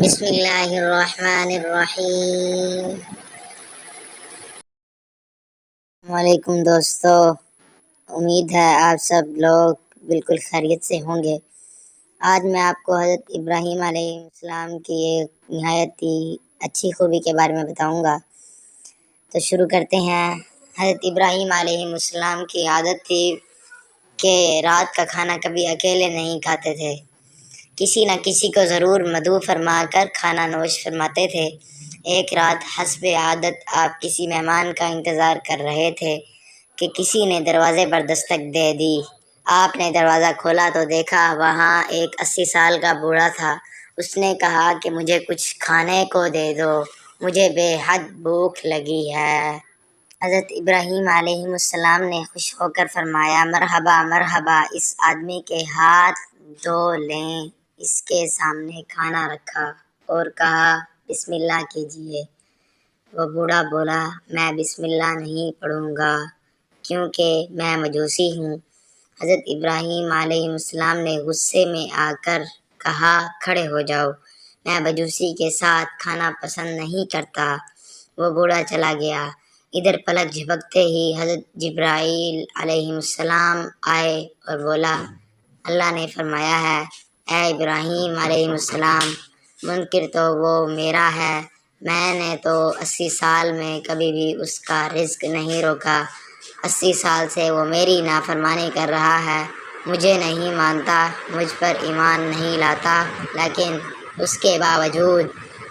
بسم اللہ الرحمن الرحیم۔ السلام علیکم دوستو، امید ہے آپ سب لوگ بالکل خیریت سے ہوں گے۔ آج میں آپ کو حضرت ابراہیم علیہ السلام کی ایک نہایت ہی اچھی خوبی کے بارے میں بتاؤں گا۔ تو شروع کرتے ہیں۔ حضرت ابراہیم علیہ السلام کی عادت تھی کہ رات کا کھانا کبھی اکیلے نہیں کھاتے تھے، کسی نہ کسی کو ضرور مدعو فرما کر کھانا نوش فرماتے تھے۔ ایک رات حسب عادت آپ کسی مہمان کا انتظار کر رہے تھے کہ کسی نے دروازے پر دستک دے دی۔ آپ نے دروازہ کھولا تو دیکھا وہاں ایک 80 سال کا بوڑھا تھا۔ اس نے کہا کہ مجھے کچھ کھانے کو دے دو، مجھے بے حد بھوک لگی ہے۔ حضرت ابراہیم علیہ السلام نے خوش ہو کر فرمایا، مرحبا مرحبا، اس آدمی کے ہاتھ دھو لیں۔ اس کے سامنے کھانا رکھا اور کہا بسم اللہ کیجیے۔ وہ بوڑھا بولا، میں بسم اللہ نہیں پڑھوں گا کیونکہ میں مجوسی ہوں۔ حضرت ابراہیم علیہ السلام نے غصے میں آ کر کہا، کھڑے ہو جاؤ، میں مجوسی کے ساتھ کھانا پسند نہیں کرتا۔ وہ بوڑھا چلا گیا۔ ادھر پلک جھپکتے ہی حضرت جبرائیل علیہ السلام آئے اور بولا، اللہ نے فرمایا ہے، اے ابراہیم علیہ السلام، منکر تو وہ میرا ہے، میں نے تو 80 سال میں کبھی بھی اس کا رزق نہیں روکا۔ 80 سال سے وہ میری نافرمانی کر رہا ہے، مجھے نہیں مانتا، مجھ پر ایمان نہیں لاتا، لیکن اس کے باوجود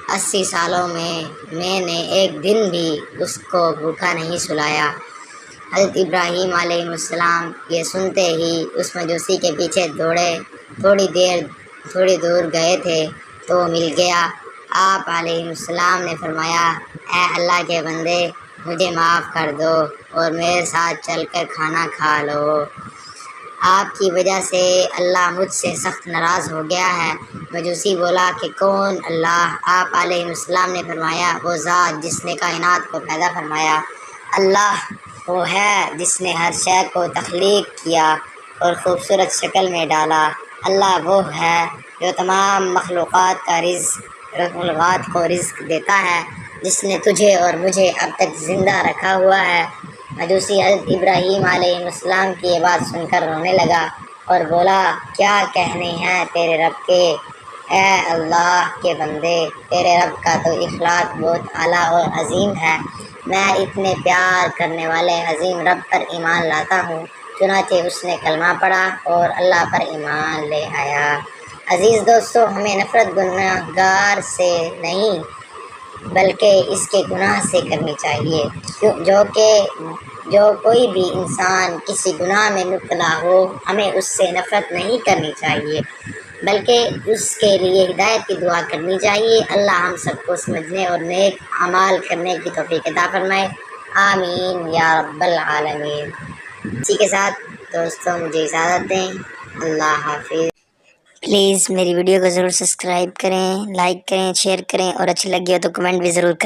80 سالوں میں نے ایک دن بھی اس کو بھوکا نہیں سلایا۔ حضرت ابراہیم علیہ السلام یہ سنتے ہی اس مجوسی کے پیچھے دوڑے۔ تھوڑی دور گئے تھے تو مل گیا۔ آپ علیہ السلام نے فرمایا، اے اللہ کے بندے، مجھے معاف کر دو اور میرے ساتھ چل کر کھانا کھا لو۔ آپ کی وجہ سے اللہ مجھ سے سخت ناراض ہو گیا ہے۔ مجوسی بولا کہ کون اللہ؟ آپ علیہ السلام نے فرمایا، وہ ذات جس نے کائنات کو پیدا فرمایا۔ اللہ وہ ہے جس نے ہر شے کو تخلیق کیا اور خوبصورت شکل میں ڈالا۔ اللہ وہ ہے جو تمام مخلوقات کو رزق دیتا ہے، جس نے تجھے اور مجھے اب تک زندہ رکھا ہوا ہے۔ مجوسی حضرت ابراہیم علیہ السلام کی یہ بات سن کر رونے لگا اور بولا، کیا کہنے ہیں تیرے رب کے، اے اللہ کے بندے، تیرے رب کا تو اخلاق بہت اعلیٰ اور عظیم ہے۔ میں اتنے پیار کرنے والے عظیم رب پر ایمان لاتا ہوں۔ چنانچہ اس نے کلمہ پڑھا اور اللہ پر ایمان لے آیا۔ عزیز دوستو، ہمیں نفرت گناہ گار سے نہیں بلکہ اس کے گناہ سے کرنی چاہیے۔ جو کوئی بھی انسان کسی گناہ میں مبتلا ہو، ہمیں اس سے نفرت نہیں کرنی چاہیے بلکہ اس کے لیے ہدایت کی دعا کرنی چاہیے۔ اللہ ہم سب کو سمجھنے اور نیک اعمال کرنے کی توفیق عطا فرمائے، آمین یا رب العالمین۔ اسی کے ساتھ دوستوں مجھے اجازت دیں، اللہ حافظ۔ پلیز میری ویڈیو کو ضرور سبسکرائب کریں، لائک کریں، شیئر کریں اور اچھی لگی ہو تو کمنٹ بھی ضرور کریں۔